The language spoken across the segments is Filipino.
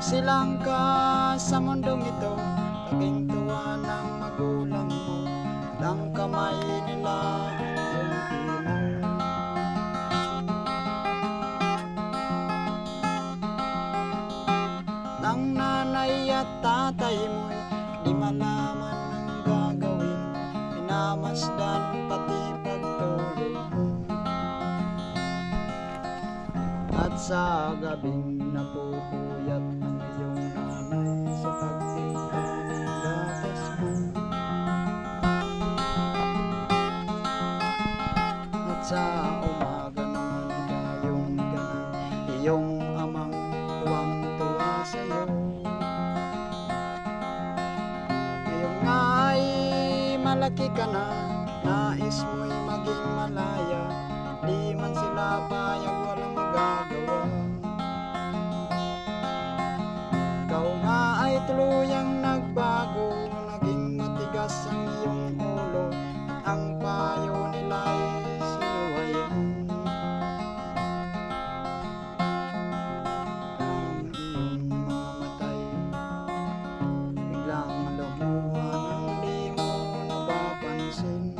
Nagsilang ka sa mundong ito, naging tuwa ng magulang mo, ng kamay nila yung imo. Ng nanay at tatay mo'y di malaman ang gagawin, minamasdan pati pagtulog mo. At sa gabing napupuyat ang iyong nanay sa pagtimpla ng gatas mo. At sa umaga naman kayong ganang iyong amang tuwang-tuwa sa'yo. Ngayon nga ay malaki ka na, nais mo'y maging malaya, di man sila payag walang magagawa. Ikaw nga ay tuluyang nagbago, naging matigas ang iyong ulo, at ang payo nila'y sinuway mo. Ang iyong mga matay biglang lumuha nang di mo napapansin.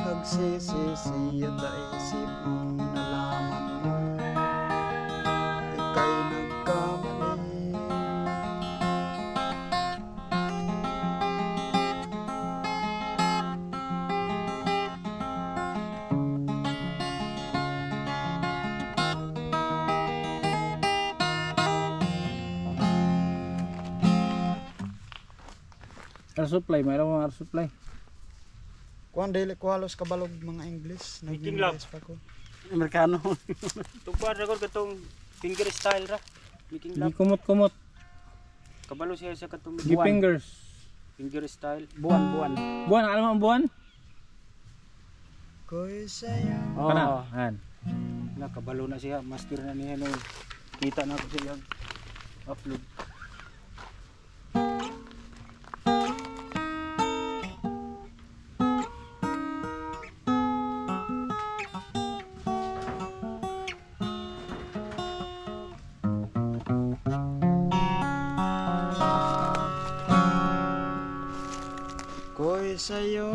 Pagsisisi at naisip mong nalaman mo ika'y nagkamali. Air supply, mayroon mga air supply. Kuan dili ko halos kabalog mga English, Meeting lab. nag-English pa ko. Amerikano. Tugkuhan ra ko katong finger style ra. Making Di lap. kumot-kumot. Kabalo siya sa katong Di fingers. Finger style. Buwan. Buwan, alam mo ang buwan? Ko'y sa'yo. Oh, Kana, han. nakabalo na siya. Master na niya no. Kita na ko siya upload. Ko'y sa'yo,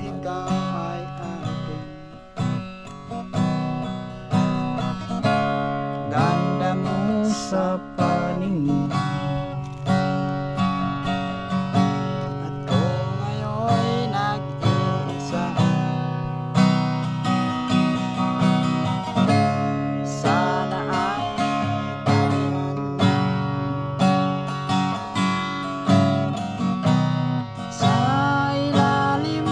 ikaw ay akin. Ganda mo sa paningin, at kung ngayon'y nag-iisa, sana ay tayo sa ilalim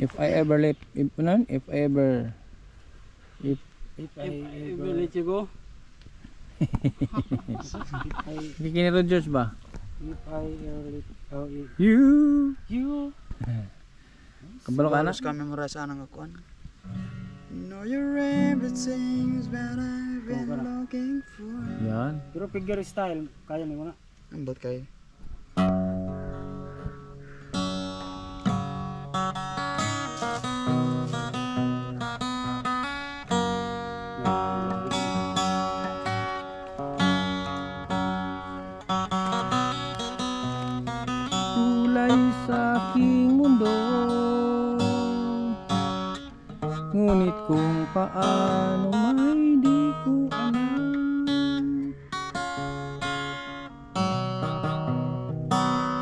If I ever let if ever let you go. Kikini Rogers ba? If I ever let You. Kabalo ka na? Balos kami marasa ng akuan. Know your everything's that I've been looking for. Yan. Pero figure style, kaya ni mo na. Ambot kayo. Tulay sa aking mundo, ngunit kung paano may di ko alam.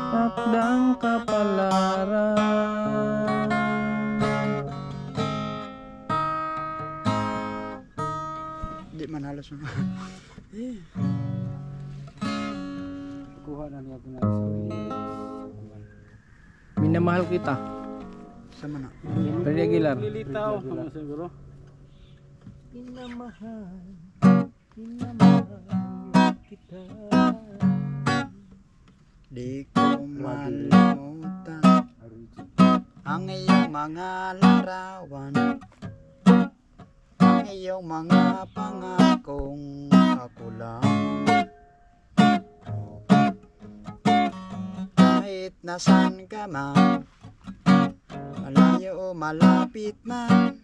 Takdang kapalaran, Di man halos mo. Kuha na niya ko na minamahal kita. Sama na. Freddy Aguilar. Lilitaw, ano siguro? Minamahal kita. Di ko malimutan ang iyong mga larawan, ang iyong mga pangakong ako lang. Kahit nasan ka man, malayo o malapit man,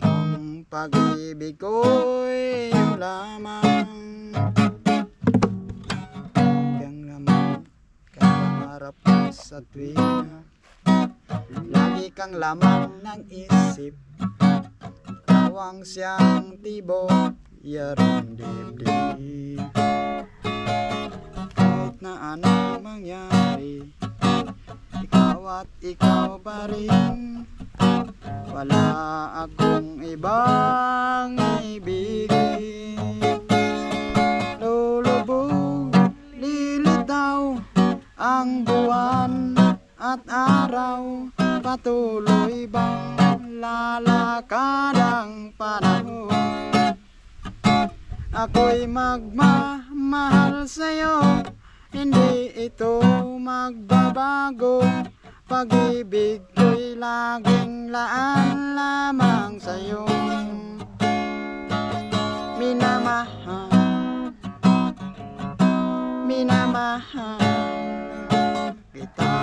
ang pag-ibig ko'y iyong lamang. Kang naman kaharap ko sa tuwina, lagi kang lamang ng isip, tawang siyang tibok, yarong dibdib. Kahit na anong mangyari, ikaw at ikaw pa rin, wala akong ibang ibigin. Lulubog, lilitaw ang buwan at araw, patuloy bang lalakad ang panahon? Ako'y magmamahal sa'yo, hindi ito magbabago. Pag-ibig ko'y laging laan lamang sa'yo. Minamahal, minamahal kita.